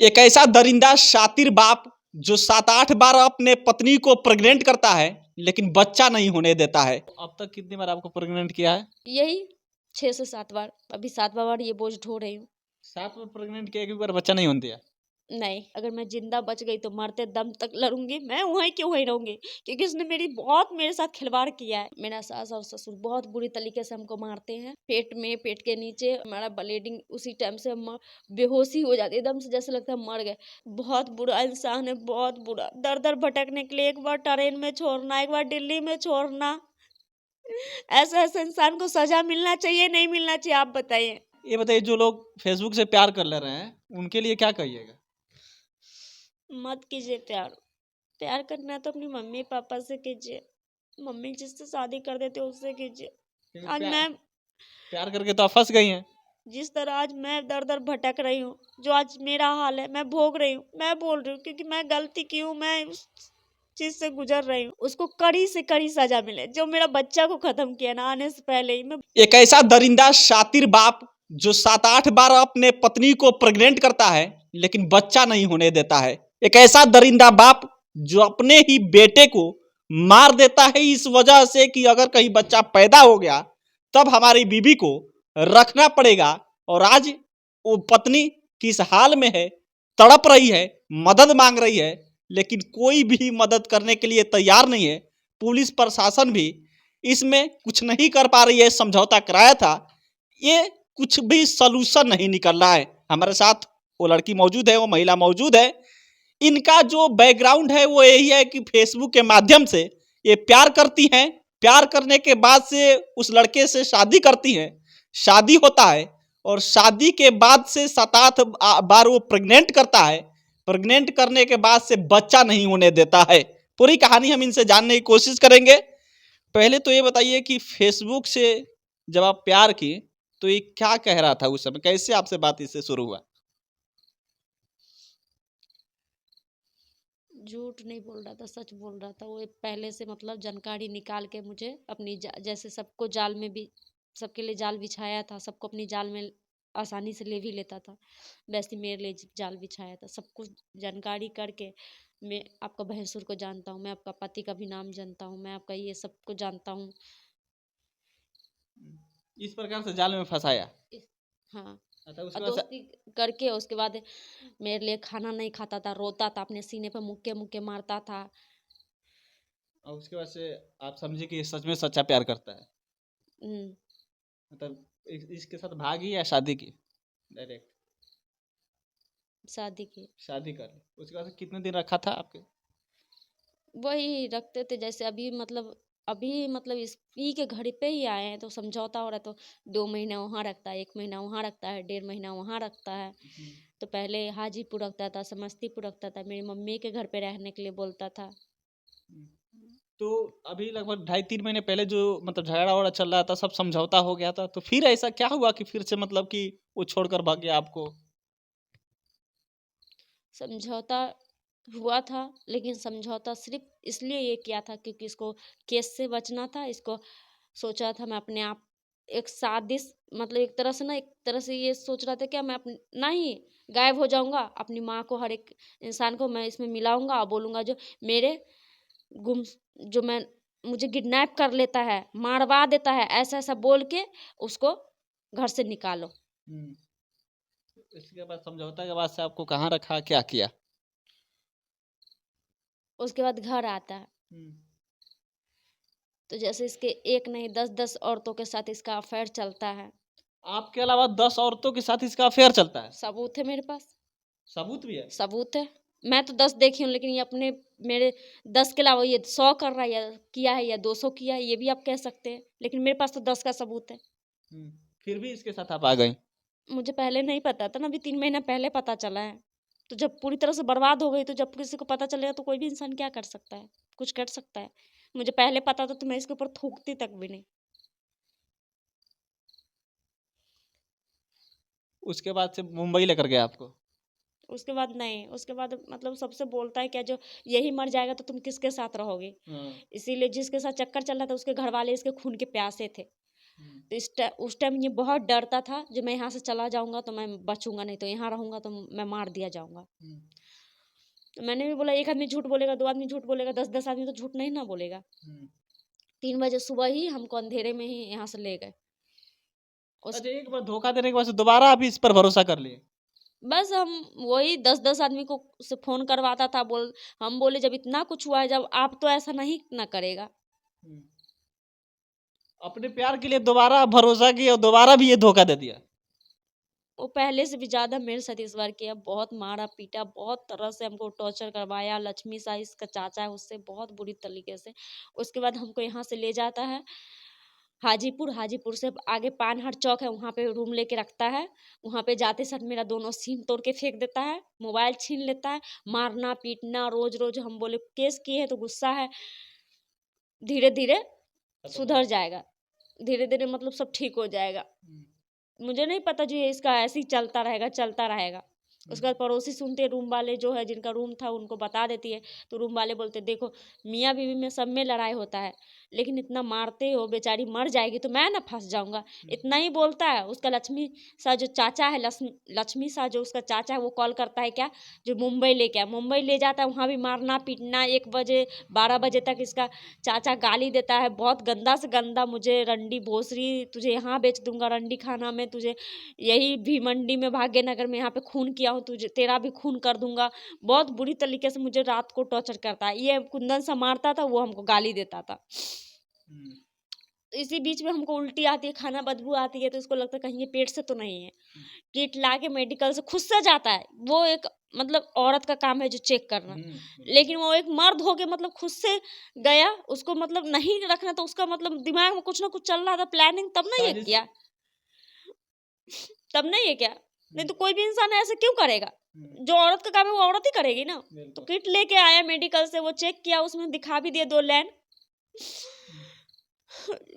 एक ऐसा दरिंदा शातिर बाप जो 7-8 बार अपने पत्नी को प्रेग्नेंट करता है लेकिन बच्चा नहीं होने देता है। अब तक कितनी बार आपको प्रेग्नेंट किया है? यही 6 से 7 बार। अभी 7वां बार ये बोझ ढो रही हूँ। 7 बार प्रेग्नेंट किया, एक भी बार बच्चा नहीं होने दिया? नहीं, अगर मैं जिंदा बच गई तो मरते दम तक लड़ूंगी। मैं वहीं क्यों वहीं रहूंगी, क्योंकि उसने बहुत मेरे साथ खिलवाड़ किया है। मेरा सास और ससुर बहुत बुरी तरीके से हमको मारते हैं। पेट में, पेट के नीचे हमारा ब्लीडिंग उसी टाइम से बेहोशी हो जाती है, एकदम से जैसे लगता है मर गए। बहुत बुरा इंसान है, बहुत बुरा। दर दर भटकने के लिए एक बार ट्रेन में छोड़ना, एक बार दिल्ली में छोड़ना। ऐसा ऐसा इंसान को सजा मिलना चाहिए, नहीं मिलना चाहिए, आप बताइए। ये बताइए, जो लोग फेसबुक से प्यार कर ले रहे हैं उनके लिए क्या कहिएगा? मत कीजिए प्यार। प्यार करना है तो अपनी मम्मी पापा से कीजिए। मम्मी जिससे शादी कर देते उससे कीजिए। आज मैं प्यार करके तो आप फंस गई हैं। जिस तरह आज मैं दर दर भटक रही हूँ, जो आज मेरा हाल है, मैं भोग रही हूँ। मैं बोल रही हूँ क्योंकि मैं गलती की हूँ, मैं उस चीज से गुजर रही हूँ। उसको कड़ी से कड़ी सजा मिले, जो मेरा बच्चा को खत्म किया ना आने से पहले ही। मैं एक ऐसा दरिंदा शातिर बाप जो 7-8 बार अपने पत्नी को प्रेग्नेंट करता है लेकिन बच्चा नहीं होने देता है। एक ऐसा दरिंदा बाप जो अपने ही बेटे को मार देता है इस वजह से कि अगर कहीं बच्चा पैदा हो गया तब हमारी बीवी को रखना पड़ेगा। और आज वो पत्नी किस हाल में है, तड़प रही है, मदद मांग रही है, लेकिन कोई भी मदद करने के लिए तैयार नहीं है। पुलिस प्रशासन भी इसमें कुछ नहीं कर पा रही है। समझौता कराया था, ये कुछ भी सलूशन नहीं निकल रहा है। हमारे साथ वो लड़की मौजूद है, वो महिला मौजूद है। इनका जो बैकग्राउंड है वो यही है कि फेसबुक के माध्यम से ये प्यार करती हैं। प्यार करने के बाद से उस लड़के से शादी करती हैं, शादी होता है और शादी के बाद से 7-8 बार वो प्रेग्नेंट करता है। प्रेग्नेंट करने के बाद से बच्चा नहीं होने देता है। पूरी कहानी हम इनसे जानने की कोशिश करेंगे। पहले तो ये बताइए कि फेसबुक से जब आप प्यार की तो ये क्या कह रहा था उस समय, कैसे आपसे बात इससे शुरू हुआ? झूठ नहीं बोल रहा था, सच बोल रहा था। वो पहले से मतलब जानकारी निकाल के मुझे अपनी जैसे सबको जाल में भी, सबके लिए जाल बिछाया था, सबको अपनी जाल में आसानी से ले भी लेता था, वैसे मेरे लिए जाल बिछाया था। सब कुछ जानकारी करके मैं आपका भैंसुर को जानता हूँ, मैं आपका पति का भी नाम जानता हूँ, मैं आपका ये सब को जानता हूँ। इस प्रकार से जाल में फंसाया? हाँ। अच्छा, और उसके बाद दोस्ती करके उसके बाद मेरे लिए खाना नहीं खाता था, रोता था, अपने सीने पर मुक्के मुक्के मारता था। और उसके बाद से आप समझे कि सच में सच्चा प्यार करता है। हम्म, मतलब इसके साथ भागी या शादी की? डायरेक्ट शादी की। शादी कर ली। उसके बाद से कितने दिन रखा था आपके? वही रखते थे जैसे अभी मतलब इस पी के घर पे ही आए हैं तो समझौता हो रहा है, तो 2 महीना वहाँ रखता है, 1 महीना वहाँ रखता है, 1.5 महीना वहाँ रखता है। तो पहले हाजीपुर रखता था, समस्तीपुर रखता था, मेरी मम्मी के घर पे रहने के लिए बोलता था। तो अभी लगभग 2.5-3 महीने पहले जो मतलब झगड़ा वगड़ा चल रहा था, सब समझौता हो गया था, तो फिर ऐसा क्या हुआ कि फिर से मतलब कि वो छोड़कर भाग गया आपको? समझौता हुआ था, लेकिन समझौता सिर्फ इसलिए ये किया था क्योंकि इसको केस से बचना था। इसको सोचा था मैं अपने आप एक साजिश, मतलब एक तरह से ये सोच रहा था कि मैं अपना ही गायब हो जाऊंगा। अपनी माँ को, हर एक इंसान को मैं इसमें मिलाऊंगा और बोलूंगा जो मेरे गुम जो मैं मुझे किडनैप कर लेता है, मारवा देता है, ऐसा ऐसा बोल के उसको घर से निकालो। इसके बाद समझौता के बाद से आपको कहाँ रखा, क्या किया? उसके बाद घर आता है तो जैसे इसके एक नहीं 10-10 औरतों के साथ इसका अफेयर चलता है। आपके अलावा 10 औरतों के साथ इसका अफेयर चलता है? सबूत है मेरे पास। सबूत भी है? सबूत है। मैं तो 10 देखी हूँ, लेकिन ये अपने मेरे 10 के अलावा ये 100 कर रहा है, या किया है, या 200 किया है, ये भी आप कह सकते हैं। लेकिन मेरे पास तो 10 का सबूत है। फिर भी इसके साथ आप आ गई? मुझे पहले नहीं पता था ना, अभी 3 महीना पहले पता चला है। तो जब पूरी तरह से बर्बाद हो गई, तो जब किसी को पता चलेगा तो कोई भी इंसान क्या कर सकता है, कुछ कर सकता है। मुझे पहले पता था तो मैं इसके ऊपर थूकती तक भी नहीं। उसके बाद से मुंबई लेकर गया आपको? उसके बाद नहीं, उसके बाद मतलब सबसे बोलता है क्या, जो यही मर जाएगा तो तुम किसके साथ रहोगे। इसीलिए जिसके साथ चक्कर चल रहा था उसके घर वाले इसके खून के प्यासे थे। तो उस टाइम ये बहुत डरता था, जो मैं यहाँ से चला जाऊंगा तो मैं बचूंगा नहीं, तो यहाँ रहूंगा तो मैं मार दिया जाऊंगा। तो मैंने भी बोला, एक आदमी झूठ बोलेगा, 2 आदमी झूठ बोलेगा, 10-10 आदमी तो झूठ नहीं ना बोलेगा। 3 बजे सुबह ही हमको अंधेरे में ही यहाँ से ले गए। उस अच्छा, एक बार धोखा देने के बाद से दोबारा आप इस पर भरोसा कर लिए? बस हम वही 10-10 आदमी को से फोन करवाता था, हम बोले जब इतना कुछ हुआ है, जब आप तो ऐसा नहीं ना करेगा। अपने प्यार के लिए दोबारा भरोसा किया और दोबारा भी ये धोखा दे दिया। वो पहले से भी ज्यादा मेरे साथ इस बार किया, बहुत मारा पीटा, बहुत तरह से हमको टॉर्चर करवाया। लक्ष्मी सा इसका चाचा है, उससे बहुत बुरी तरीके से। उसके बाद हमको यहाँ से ले जाता है हाजीपुर से आगे पानहर चौक है, वहाँ पे रूम लेके रखता है। वहाँ पे जाते साथ मेरा दोनों सिम तोड़ के फेंक देता है, मोबाइल छीन लेता है, मारना पीटना रोज रोज। हम बोले केस किए हैं तो गुस्सा है, धीरे धीरे सुधर जाएगा, धीरे धीरे मतलब सब ठीक हो जाएगा। मुझे नहीं पता जो ये इसका ऐसे ही चलता रहेगा। उसके बाद पड़ोसी सुनते, रूम वाले जो है जिनका रूम था उनको बता देती है, तो रूम वाले बोलते देखो मियाँ बीवी में सब में लड़ाई होता है, लेकिन इतना मारते हो, बेचारी मर जाएगी तो मैं ना फंस जाऊंगा। इतना ही बोलता है। उसका लक्ष्मी सा जो चाचा है, लक्ष्मी सा जो उसका चाचा है, वो कॉल करता है क्या, जो मुंबई मुंबई ले जाता है। वहाँ भी मारना पीटना, 1 बजे 12 बजे तक इसका चाचा गाली देता है, बहुत गंदा से गंदा। मुझे रंडी भोसरी, तुझे यहाँ बेच दूंगा, रंडी खाना में तुझे, यही भी मंडी में भाग्यनगर में यहाँ पे खून किया हूँ, तुझे तेरा भी खून कर दूंगा। बहुत बुरी तरीके से मुझे रात को टॉर्चर करता है। ये कुंदन सा मारता था, वो हमको गाली देता था। इसी बीच में हमको उल्टी आती है, खाना बदबू आती है, तो उसको लगता है कहीं ये पेट से तो नहीं है। किट ला के मेडिकल से खुद से जाता है। वो एक मतलब औरत का काम है जो चेक करना, लेकिन वो एक मर्द हो के मतलब खुद से गया। उसको मतलब नहीं रखना, तो उसका मतलब दिमाग में कुछ ना कुछ चल रहा था, प्लानिंग। तब नहीं है क्या, तब नहीं है क्या? नहीं तो कोई भी इंसान ऐसे क्यों करेगा? जो औरत का काम है वो औरत ही करेगी ना। तो किट लेके आया मेडिकल से, वो चेक किया, उसमें दिखा भी दिया 2 लाइन।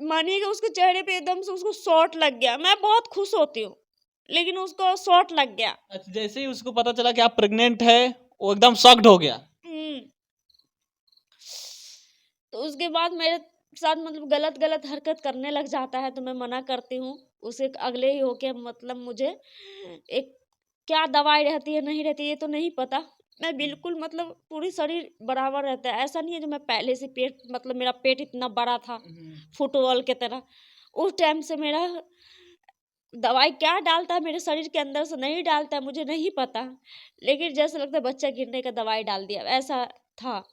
मानिएगा उसके चेहरे पे एकदम से उसको शॉट लग गया। मैं बहुत खुश होती हूँ, लेकिन उसको शॉट लग गया। अच्छा, जैसे ही उसको पता चला कि आप प्रेग्नेंट है, वो एकदम शॉक्ड हो गया। तो उसके बाद मेरे साथ मतलब गलत हरकत करने लग जाता है, तो मैं मना करती हूँ उसे। अगले ही होके मतलब मुझे एक क्या दवाई रहती है नहीं रहती ये तो नहीं पता, मैं बिल्कुल मतलब पूरी शरीर बराबर रहता है। ऐसा नहीं है जो मैं पहले से पेट, मतलब मेरा पेट इतना बड़ा था फुटबॉल के तरह। उस टाइम से मेरा दवाई क्या डालता है मेरे शरीर के अंदर से नहीं डालता है, मुझे नहीं पता, लेकिन जैसे लगता है बच्चा गिरने का दवाई डाल दिया, ऐसा था।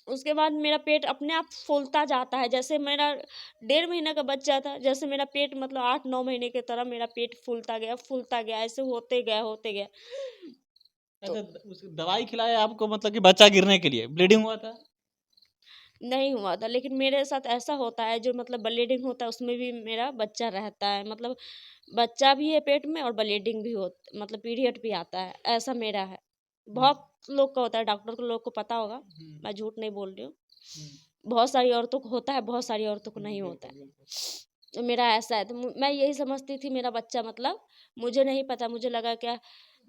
उसके बाद मेरा पेट अपने आप फूलता जाता है। जैसे मेरा 1.5 महीना का बच्चा था, जैसे मेरा पेट मतलब 8-9 महीने की तरह मेरा पेट फूलता गया, ऐसे होते गया। अच्छा, उस दवाई खिलाया आपको, मतलब कि बच्चा गिरने के लिए? ब्लीडिंग हुआ था? नहीं हुआ था, लेकिन मेरे साथ ऐसा होता है जो मतलब ब्लीडिंग होता है उसमें भी मेरा बच्चा रहता है। मतलब बच्चा भी है पेट में और ब्लीडिंग भी होता, मतलब पीरियड भी आता है, ऐसा मेरा है। बहुत लोग का होता है, डॉक्टर को लोग को पता होगा, मैं झूठ नहीं बोल रही हूँ। बहुत सारी औरतों को होता है, बहुत सारी औरतों को नहीं होता है। तो मेरा ऐसा है, तो मैं यही समझती थी मेरा बच्चा, मतलब मुझे नहीं पता, मुझे लगा क्या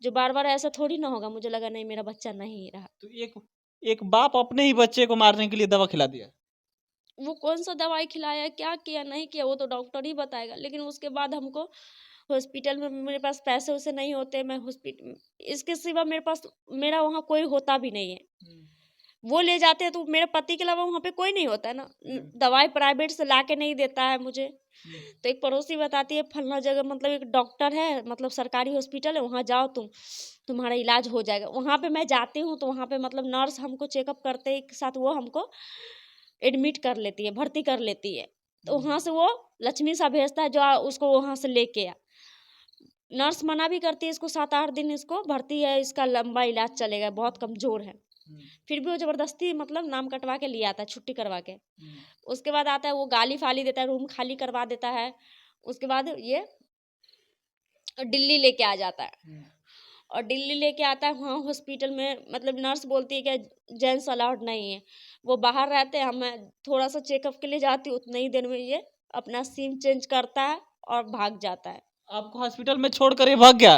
जो बार बार ऐसा थोड़ी ना होगा, मुझे लगा नहीं मेरा बच्चा नहीं रहा। तो एक बाप अपने ही बच्चे को मारने के लिए दवा खिला दिया? वो कौन सा दवाई खिलाया, क्या किया नहीं किया, वो तो डॉक्टर ही बताएगा। लेकिन उसके बाद हमको हॉस्पिटल में, मेरे पास पैसे उसे नहीं होते, मैं हॉस्पिटल, इसके सिवा मेरे पास, मेरा वहाँ कोई होता भी नहीं है। वो ले जाते हैं तो मेरे पति के अलावा वहाँ पे कोई नहीं होता है ना। दवाई प्राइवेट से ला के नहीं देता है मुझे। तो एक पड़ोसी बताती है फलना जगह मतलब एक डॉक्टर है, मतलब सरकारी हॉस्पिटल है, वहाँ जाओ तुम्हारा इलाज हो जाएगा। वहाँ पे मैं जाती हूँ तो वहाँ पे मतलब नर्स हमको चेकअप करते एक साथ, वो हमको एडमिट कर लेती है, भर्ती कर लेती है। तो वहाँ से वो लक्ष्मी सा भेजता है जो उसको वहाँ से लेके आ। नर्स मना भी करती है, इसको 7-8 दिन इसको भर्ती है, इसका लंबा इलाज चलेगा, बहुत कमजोर है। फिर भी वो जबरदस्ती मतलब नाम कटवा के लिए आता है, छुट्टी करवा के। उसके बाद आता है वो गाली फाली देता है, रूम खाली करवा देता है। उसके बाद ये दिल्ली लेके आ जाता है, और दिल्ली लेके आता है। वहाँ हॉस्पिटल में मतलब नर्स बोलती है कि जेंट्स अलाउड नहीं है, वो बाहर रहते हैं। मैं थोड़ा सा चेकअप के लिए जाती हूँ, उतने ही दिन में ये अपना सिम चेंज करता है और भाग जाता है। आपको हॉस्पिटल में छोड़कर ये भाग गया?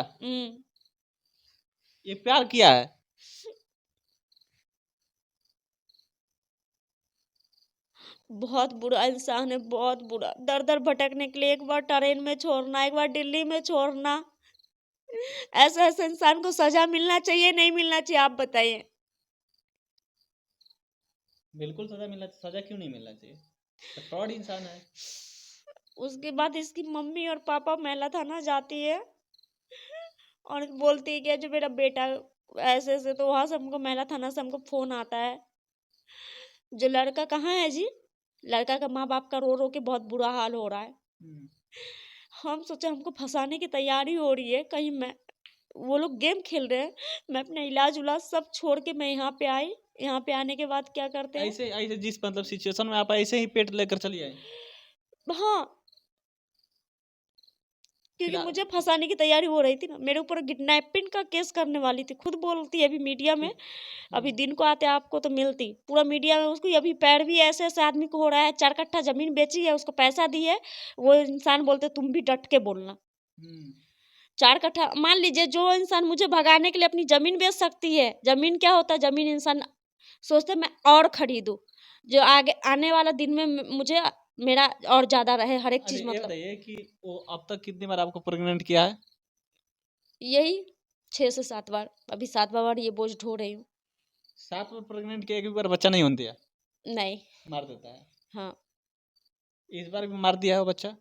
ये प्यार किया है? बहुत बुरा इंसान है, बहुत बुरा। दर दर भटकने के लिए एक बार ट्रेन में छोड़ना, एक बार दिल्ली में छोड़ना। ऐसे ऐसे इंसान को सजा मिलना चाहिए, नहीं मिलना चाहिए, आप बताइए। बिल्कुल सजा मिलना, सजा क्यों नहीं मिलना चाहिए? तो फ्रॉड इंसान है। उसके बाद इसकी मम्मी और पापा महिला थाना जाती है और बोलती है कि जो मेरा बेटा ऐसे ऐसे, तो वहां से हमको महिला थाना से हमको फोन आता है। जो लड़का कहाँ है जी? लड़का का माँ बाप का रो रो के बहुत बुरा हाल हो रहा है। हम सोचे हमको फंसाने की तैयारी हो रही है, कहीं मैं वो लोग गेम खेल रहे हैं। मैं अपना इलाज उलाज सब छोड़ के मैं यहाँ पे आई। यहाँ पे आने के बाद क्या करते हैं, ऐसे ऐसे जिस मतलब सिचुएशन में आप ऐसे ही पेट लेकर चली आए। हाँ, क्योंकि फिलहाल मुझे फंसाने की तैयारी हो रही थी ना। मेरे ऊपर किडनैपिंग का केस करने वाली थी, खुद बोलती है अभी मीडिया में। अभी दिन को आते आपको तो मिलती पूरा मीडिया में उसको। अभी पैर भी ऐसे ऐसे आदमी को हो रहा है, 4 कट्ठा जमीन बेची है, उसको पैसा दी है। वो इंसान बोलते तुम भी डट के बोलना। 4 कट्ठा, मान लीजिए जो इंसान मुझे भगाने के लिए अपनी जमीन बेच सकती है। जमीन क्या होता है? जमीन इंसान सोचते मैं और खरीदूं, जो आगे आने वाला दिन में मुझे मेरा और ज्यादा रहे हर एक अच्छा चीज। ये मतलब बताइए कि वो अब तक कितनी बार आपको प्रेग्नेंट किया है? यही 6 से 7 बार। अभी 7वां बार ये बोझ ढो रही हूँ। 7 बार प्रेग्नेंट किया, एक भी बार बच्चा नहीं होने दिया? नहीं। मार देता है। हाँ, इस बार भी मार दिया है वो बच्चा?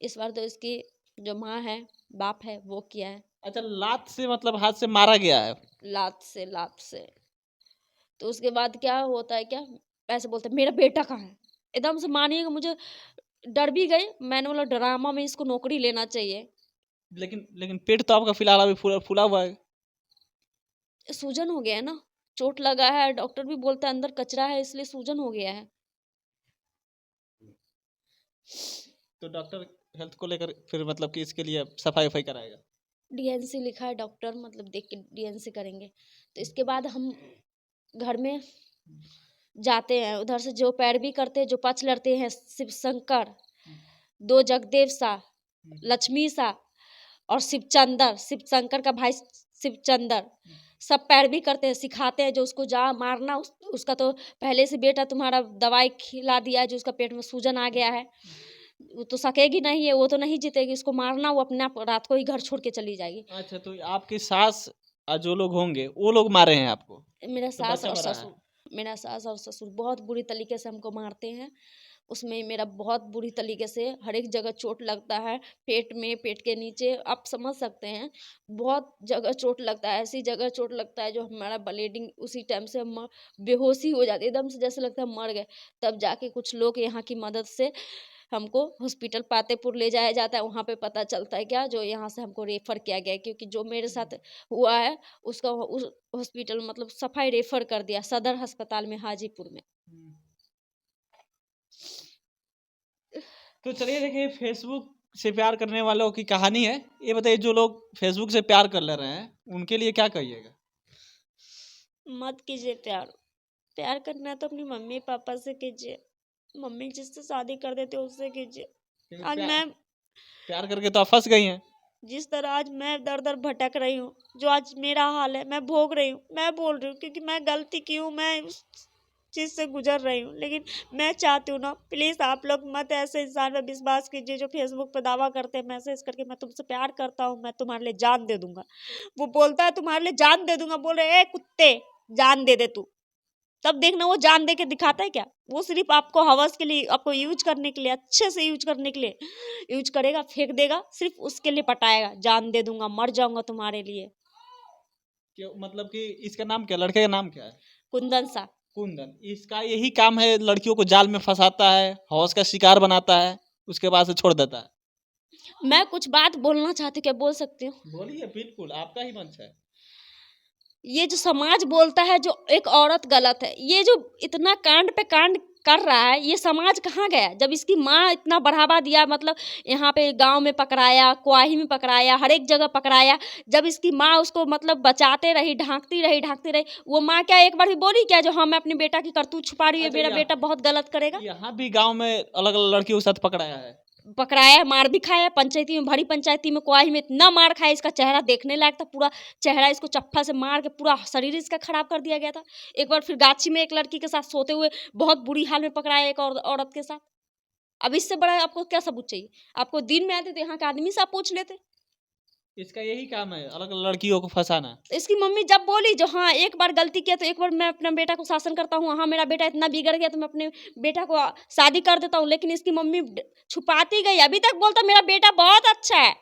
इस बार तो इसकी जो माँ है, बाप है, वो किया है। अच्छा, लात से मतलब हाथ से मारा गया है? लात से, लात से। तो उसके बाद क्या होता है, क्या ऐसे बोलते हैं मेरा बेटा कहाँ है। एकदम से मानिएगा मुझे डर भी गई। मैंने बोला ड्रामा में इसको नौकरी लेना चाहिए। लेकिन पेट तो आपका फिलहाल अभी फूला फूला हुआ है। सूजन हो गया है ना, चोट लगा है। डॉक्टर भी बोलता है अंदर कचरा है, इसलिए सूजन हो गया है। तो डॉक्टर हेल्थ को लेकर फिर मतलब कि इसके लिए सफाई वफाई कराएगा? डीएनसी लिखा है डॉक्टर, मतलब देख के डीएनसी करेंगे। तो इसके बाद हम घर में जाते हैं। उधर से जो पैरवी करते हैं, जो पक्ष लड़ते हैं, शिव शंकर, 2 जगदेव सा, लक्ष्मी सा और शिवचंदर, शिव शंकर का भाई शिवचंदर, सब पैरवी करते हैं, सिखाते हैं। जो उसको जा मारना, उसका तो पहले से बेटा तुम्हारा दवाई खिला दिया है, जो उसका पेट में सूजन आ गया है, वो तो सकेगी नहीं है, वो तो नहीं जीतेगी। इसको मारना, वो अपने आप रात को ही घर छोड़ के चली जाएगी। अच्छा, तो आपकी सास जो लोग होंगे वो लोग मारे हैं आपको? मेरा तो सास बच्चा और मरा है? ससुर, मेरा सास और ससुर बहुत बुरी तरीके से हमको मारते हैं। उसमें मेरा बहुत बुरी तरीके से हर एक जगह चोट लगता है। पेट में, पेट के नीचे, आप समझ सकते हैं, बहुत जगह चोट लगता है। ऐसी जगह चोट लगता है जो हमारा ब्लीडिंग उसी टाइम से बेहोशी हो जाती है, एकदम से जैसे लगता है मर गए। तब जाके कुछ लोग यहाँ की मदद से हमको हॉस्पिटल पातेपुर ले जाया जाता है। वहाँ पे पता चलता है क्या, जो यहाँ से हमको रेफर किया गया है, क्योंकि जो मेरे साथ हुआ है उसका उस हॉस्पिटल मतलब सफाई रेफर कर दिया सदर अस्पताल में, हाजीपुर में। तो चलिए देखिए, फेसबुक से प्यार करने वालों की कहानी है। ये बताइए, जो लोग फेसबुक से प्यार कर ले रहे हैं उनके लिए क्या कहिएगा? मत कीजिए प्यार। प्यार करना है तो अपनी मम्मी पापा से कीजिए। मम्मी जिससे शादी कर देते उससे कीजिए। क्योंकि आज मैं प्यार करके तो आप फंस गई हैं। जिस तरह आज मैं दर दर भटक रही हूँ, जो आज मेरा हाल है, मैं भोग रही हूँ। मैं बोल रही हूँ क्योंकि मैं गलती की हूँ, मैं उस चीज़ से गुजर रही हूँ। लेकिन मैं चाहती हूँ ना, प्लीज़ आप लोग मत ऐसे इंसान पर विश्वास कीजिए जो फेसबुक पर दावा करते हैं मैसेज करके मैं तुमसे प्यार करता हूँ, मैं तुम्हारे लिए जान दे दूंगा। वो बोलता है तुम्हारे लिए जान दे दूंगा, बोल रहे ए कुत्ते जान दे दे तू। तब देखना वो जान दे के दिखाता है क्या। वो सिर्फ आपको हवस के लिए, आपको यूज करने के लिए, अच्छे से यूज करने के लिए यूज करेगा, फेंक देगा, सिर्फ उसके लिए पटाएगा। जान दे दूंगा, मर जाऊंगा तुम्हारे लिए। क्यों, मतलब कि इसका नाम क्या, लड़के का नाम क्या है? कुंदन सा। कुंदन। इसका यही काम है, लड़कियों को जाल में फंसाता है, हौस का शिकार बनाता है, उसके बाद से छोड़ देता है। मैं कुछ बात बोलना चाहती हूँ, क्या बोल सकती हूँ? बोलिए, बिल्कुल आपका ही मंच है। ये जो समाज बोलता है जो एक औरत गलत है, ये जो इतना कांड पे कांड कर रहा है, ये समाज कहाँ गया? जब इसकी माँ इतना बढ़ावा दिया, मतलब यहाँ पे गांव में पकड़ाया, कुआही में पकड़ाया, हर एक जगह पकड़ाया। जब इसकी माँ उसको मतलब बचाते रही, ढांकती रही, वो माँ क्या एक बार भी बोली क्या जो हाँ मैं अपने बेटा की करतूत छुपा रही हूँ, अच्छा, मेरा बेटा बहुत गलत करेगा? यहाँ भी गांव में अलग अलग लड़कियों के साथ पकड़ाया है? पकड़ाया, मार भी खाया, पंचायती में भरी पंचायती में कोआही में इतना मार खाया, इसका चेहरा देखने लायक था, पूरा चेहरा इसको चप्पल से मार के पूरा शरीर इसका खराब कर दिया गया था। एक बार फिर गाछी में एक लड़की के साथ सोते हुए बहुत बुरी हाल में पकड़ाया एक और औरत के साथ। अब इससे बड़ा आपको क्या सबूत चाहिए? आपको दिन में आते तो यहाँ के आदमी से आप पूछ लेते। इसका यही काम है, अलग लड़कियों को फंसाना। इसकी मम्मी जब बोली जो हाँ एक बार गलती किया तो एक बार मैं अपना बेटा को शासन करता हूँ, हाँ मेरा बेटा इतना बिगड़ गया तो मैं अपने बेटा को शादी कर देता हूँ, लेकिन इसकी मम्मी छुपाती गई। अभी तक बोलता मेरा बेटा बहुत अच्छा है।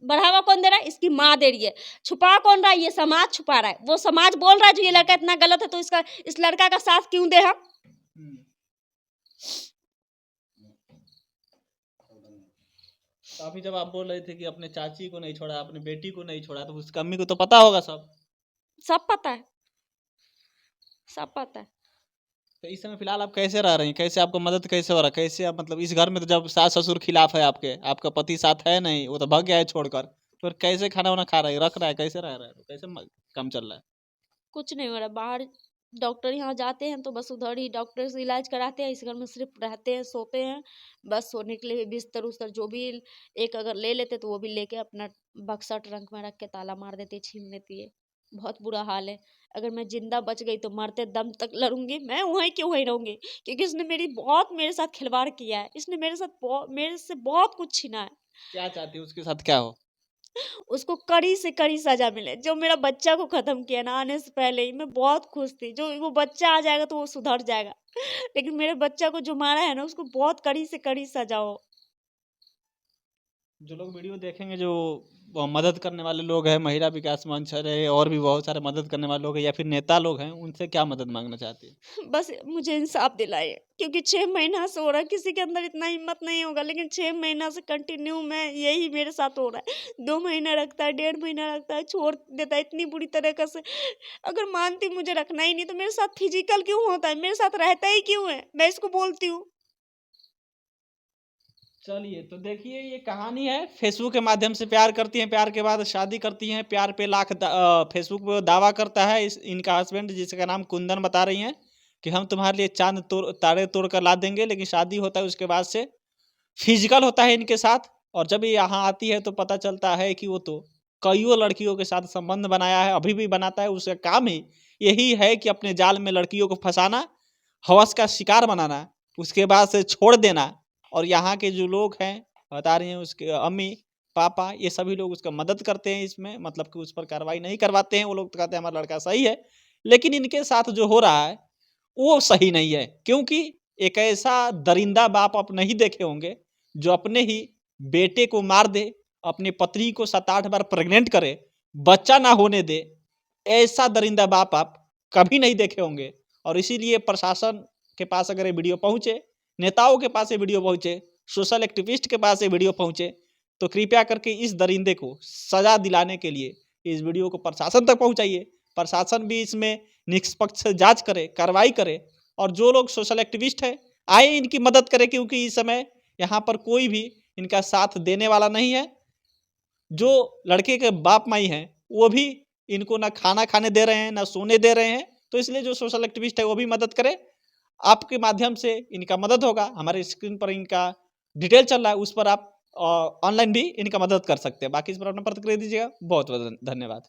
बढ़ावा कौन दे रहा है? इसकी माँ दे रही है। छुपा कौन रहा है? ये समाज छुपा रहा है। वो समाज बोल रहा है जो ये लड़का इतना गलत है तो इस लड़का का साथ क्यों दे हम? तो अभी जब आप बोल रहे थे कि अपने चाची को नहीं छोड़ा, अपने बेटी को नहीं छोड़ा, तो उसकी अम्मी को तो पता होगा सब। सब पता है, सब पता है। तो इस समय फिलहाल आप कैसे रह रही हैं? कैसे आपको मदद कैसे हो रहा है? कैसे आप मतलब इस घर में तो जब सास ससुर खिलाफ है आपका पति साथ है नहीं, वो तो भाग गया है छोड़कर, फिर कैसे खाना वाना खा रहा है, रख रहा है, कैसे रह रहा है, कैसे काम चल रहा है? कुछ नहीं हो रहा। बाहर डॉक्टर यहाँ जाते हैं तो बस उधर ही डॉक्टर से इलाज कराते हैं। इस घर में सिर्फ रहते हैं, सोते हैं। बस सोने के लिए बिस्तर उस्तर जो भी एक अगर ले लेते तो वो भी लेके अपना बक्सा ट्रंक में रख के ताला मार देती है, छीन लेती है। बहुत बुरा हाल है। अगर मैं जिंदा बच गई तो मरते दम तक लड़ूंगी। मैं वहीं के वहीं रहूंगी, क्योंकि इसने मेरे साथ खिलवाड़ किया है। इसने मेरे से बहुत कुछ छीना है। क्या चाहती है उसके साथ क्या हो? उसको कड़ी से कड़ी सजा मिले। जो मेरा बच्चा को खत्म किया ना आने से पहले ही, मैं बहुत खुश थी। जो वो बच्चा आ जाएगा तो वो सुधर जाएगा, लेकिन मेरे बच्चा को जो मारा है ना उसको बहुत कड़ी से कड़ी सजा हो। जो लोग वीडियो देखेंगे, जो मदद करने वाले लोग हैं, महिला विकास मंच है और भी बहुत सारे मदद करने वाले लोग हैं या फिर नेता लोग हैं, उनसे क्या मदद मांगना चाहती है? बस मुझे इंसाफ दिलाए, क्योंकि 6 महीना से हो रहा है। किसी के अंदर इतना हिम्मत नहीं होगा, लेकिन 6 महीना से कंटिन्यू मैं यही मेरे साथ हो रहा है। 2 महीना रखता है, 1.5 महीना रखता है, छोड़ देता है इतनी बुरी तरीके से। अगर मानती मुझे रखना ही नहीं तो मेरे साथ फिजिकल क्यों होता है? मेरे साथ रहता ही क्यों है? मैं इसको बोलती हूँ। चलिए, तो देखिए ये कहानी है। फेसबुक के माध्यम से प्यार करती हैं, प्यार के बाद शादी करती हैं, प्यार पे फेसबुक पे दावा करता है इनका हस्बैंड, जिसका नाम कुंदन, बता रही हैं कि हम तुम्हारे लिए चांद तारे तोड़ कर ला देंगे, लेकिन शादी होता है उसके बाद से फिजिकल होता है इनके साथ। और जब ये यहाँ आती है तो पता चलता है कि वो तो कईयों लड़कियों के साथ संबंध बनाया है, अभी भी बनाता है। उसका काम ही यही है कि अपने जाल में लड़कियों को फंसाना, हवस का शिकार बनाना, उसके बाद से छोड़ देना। और यहाँ के जो लोग हैं, बता रही हैं, उसके अम्मी पापा, ये सभी लोग उसका मदद करते हैं इसमें, मतलब कि उस पर कार्रवाई नहीं करवाते हैं। वो लोग तो कहते हैं हमारा लड़का सही है, लेकिन इनके साथ जो हो रहा है वो सही नहीं है। क्योंकि एक ऐसा दरिंदा बाप आप नहीं देखे होंगे जो अपने ही बेटे को मार दे, अपनी पत्नी को 7-8 बार प्रेग्नेंट करे, बच्चा ना होने दे। ऐसा दरिंदा बाप आप कभी नहीं देखे होंगे। और इसीलिए प्रशासन के पास अगर ये वीडियो पहुंचे, नेताओं के पास ये वीडियो पहुंचे, सोशल एक्टिविस्ट के पास ये वीडियो पहुंचे, तो कृपया करके इस दरिंदे को सजा दिलाने के लिए इस वीडियो को प्रशासन तक पहुंचाइए। प्रशासन भी इसमें निष्पक्ष से जांच करे, कार्रवाई करे। और जो लोग सोशल एक्टिविस्ट हैं, आए इनकी मदद करें, क्योंकि इस समय यहाँ पर कोई भी इनका साथ देने वाला नहीं है। जो लड़के के बाप माई हैं वो भी इनको ना खाना खाने दे रहे हैं, ना सोने दे रहे हैं। तो इसलिए जो सोशल एक्टिविस्ट है वो भी मदद करे। आपके माध्यम से इनका मदद होगा। हमारे स्क्रीन पर इनका डिटेल चल रहा है, उस पर आप ऑनलाइन भी इनका मदद कर सकते हैं। बाकी इस पर अपना प्रतिक्रिया दीजिएगा। बहुत बहुत धन्यवाद।